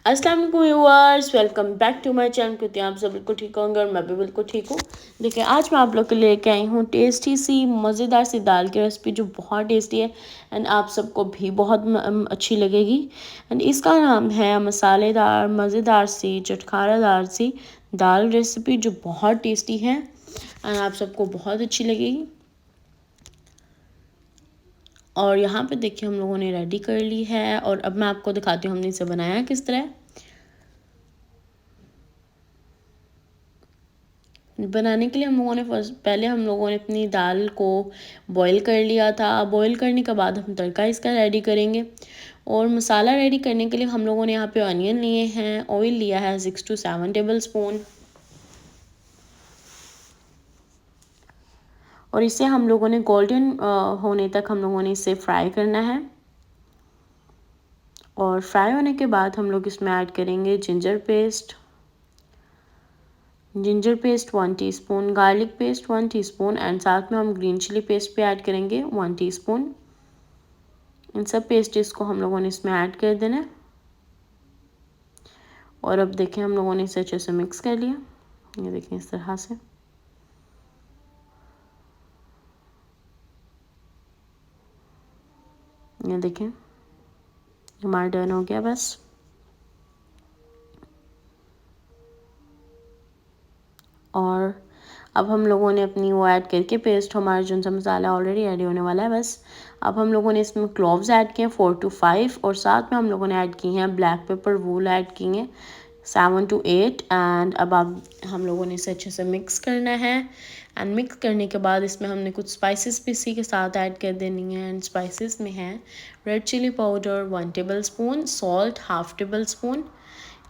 अस्सलाम वालेकुम viewers, welcome back to my channel. कहते हैं आप सब बिल्कुल ठीक होंगे और मैं भी बिल्कुल ठीक हूँ। देखिए आज मैं आप लोग के लिए लेके आई हूँ टेस्टी सी मज़ेदार सी दाल की रेसिपी जो बहुत टेस्टी है एंड आप सबको भी बहुत अच्छी लगेगी। एंड इसका नाम है मसालेदार मज़ेदार सी चटखारादार सी दाल रेसिपी जो बहुत टेस्टी है एंड आप सबको बहुत अच्छी लगेगी। और यहाँ पे देखिए हम लोगों ने रेडी कर ली है और अब मैं आपको दिखाती हूँ हमने इसे बनाया किस तरह। बनाने के लिए हम लोगों ने पहले हम लोगों ने अपनी दाल को बॉईल कर लिया था। बॉईल करने के बाद हम तड़का इसका रेडी करेंगे और मसाला रेडी करने के लिए हम लोगों ने यहाँ पे ऑनियन लिए हैं, ऑयल लिया है 6 to 7 टेबल स्पून और इसे हम लोगों ने गोल्डन होने तक हम लोगों ने इसे फ्राई करना है। और फ्राई होने के बाद हम लोग इसमें ऐड करेंगे ginger paste 1 teaspoon, garlic paste 1 teaspoon and साथ में हम ग्रीन चिली पेस्ट भी ऐड करेंगे 1 टीस्पून। इन सब पेस्टिस को हम लोगों ने इसमें ऐड कर देना है और अब देखें हम लोगों ने इसे अच्छे से मिक्स कर लिया। ये देखें इस तरह से। ये देखें हमारा डन हो गया बस। और अब हम लोगों ने अपनी वो ऐड करके पेस्ट हमारा जो सा मसाला ऑलरेडी ऐड होने वाला है बस। अब हम लोगों ने इसमें क्लोव्स ऐड किए 4 to 5 और साथ में हम लोगों ने ऐड की हैं ब्लैक पेपर वूल ऐड की हैं 7 to 8 एंड अब हम लोगों ने इसे अच्छे से मिक्स करना है। एंड मिक्स करने के बाद इसमें हमने कुछ स्पाइसेस भी इसी के साथ ऐड कर देनी है एंड स्पाइसेस में है red chili powder 1 tablespoon, salt 1/2 tablespoon,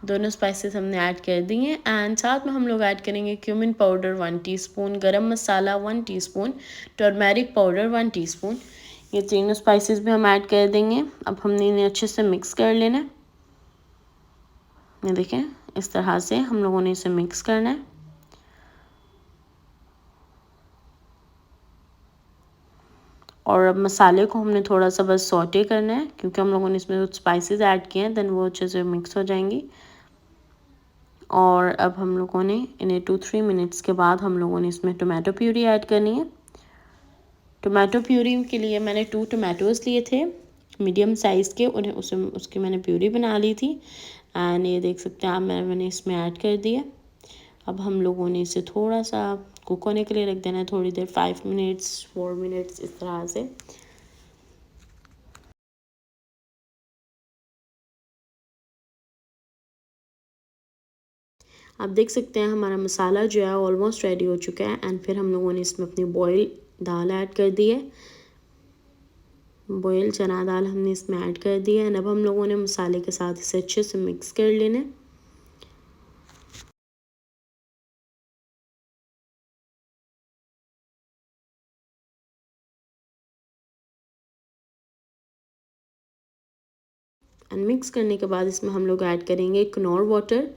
दोनों स्पाइसेस हमने ऐड कर दिए एंड साथ में हम लोग ऐड करेंगे क्यूमिन पाउडर 1 टीस्पून, गरम मसाला 1 टीस्पून, टर्मेरिक पाउडर 1 टीस्पून। ये तीनों स्पाइसेस भी हम ऐड कर देंगे। अब हमने इन्हें अच्छे से मिक्स कर लेना है। ये देखें इस तरह से हम लोगों ने इसे मिक्स करना है। और अब मसाले को हमने थोड़ा सा बस सौटे करना है क्योंकि हम लोगों ने इसमें कुछ स्पाइसेस ऐड किए हैं, देन वो अच्छे से मिक्स हो जाएंगी। और अब हम लोगों ने इन्हें 2-3 मिनट्स के बाद हम लोगों ने इसमें टोमेटो प्यूरी ऐड करनी है। टोमेटो प्यूरी के लिए मैंने 2 टोमेटोज़ लिए थे मीडियम साइज़ के, उन्हें उसकी मैंने प्यूरी बना ली थी एंड ये देख सकते हैं आप मैंने इसमें ऐड कर दिया। अब हम लोगों ने इसे थोड़ा सा कुक होने के लिए रख देना है, थोड़ी देर 5 मिनट्स 4 मिनट्स इस तरह से। आप देख सकते हैं हमारा मसाला जो है ऑलमोस्ट रेडी हो चुका है एंड फिर हम लोगों ने इसमें अपनी बॉयल दाल ऐड कर दी है। बॉयल चना दाल हमने इसमें ऐड कर दी है एंड अब हम लोगों ने मसाले के साथ इसे अच्छे से मिक्स कर लेना है। एंड मिक्स करने के बाद इसमें हम लोग ऐड करेंगे कनौर वाटर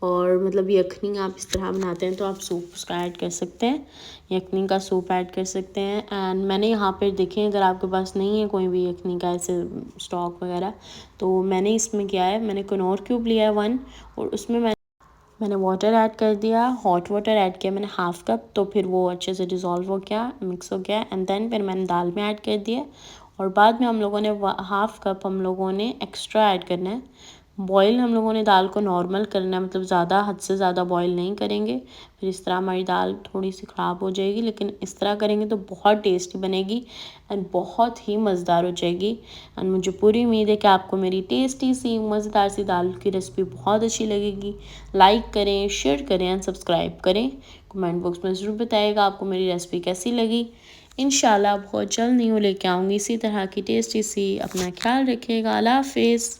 और मतलब यखनी आप इस तरह बनाते हैं तो आप सूप उसका ऐड कर सकते हैं, यखनी का सूप ऐड कर सकते हैं। एंड मैंने यहाँ पर देखें अगर आपके पास नहीं है कोई भी यखनी का ऐसे स्टॉक वगैरह तो मैंने इसमें किया है, मैंने कनौर क्यूब लिया है 1 और उसमें मैंने वाटर ऐड कर दिया, हॉट वाटर ऐड किया मैंने 1/2 कप, तो फिर वो अच्छे से डिज़ोल्व हो गया, मिक्स हो गया एंड देन फिर मैंने दाल में ऐड कर दिया और बाद में हम लोगों ने 1/2 कप हम लोगों ने एक्स्ट्रा ऐड करना है। बॉईल हम लोगों ने दाल को नॉर्मल करना है, मतलब ज़्यादा हद से ज़्यादा बॉईल नहीं करेंगे, फिर इस तरह हमारी दाल थोड़ी सी ख़राब हो जाएगी, लेकिन इस तरह करेंगे तो बहुत टेस्टी बनेगी एंड बहुत ही मज़ेदार हो जाएगी। एंड मुझे पूरी उम्मीद है कि आपको मेरी टेस्टी सी मज़ेदार सी दाल की रेसिपी बहुत अच्छी लगेगी। लाइक करें, शेयर करें एंड सब्सक्राइब करें। कमेंट बॉक्स में ज़रूर बताइएगा आपको मेरी रेसिपी कैसी लगी। इंशाल्लाह बहुत जल्द न्यू लेके आऊँगी इसी तरह की टेस्टी सी। अपना ख्याल रखिएगा। अल्लाह हाफिज़।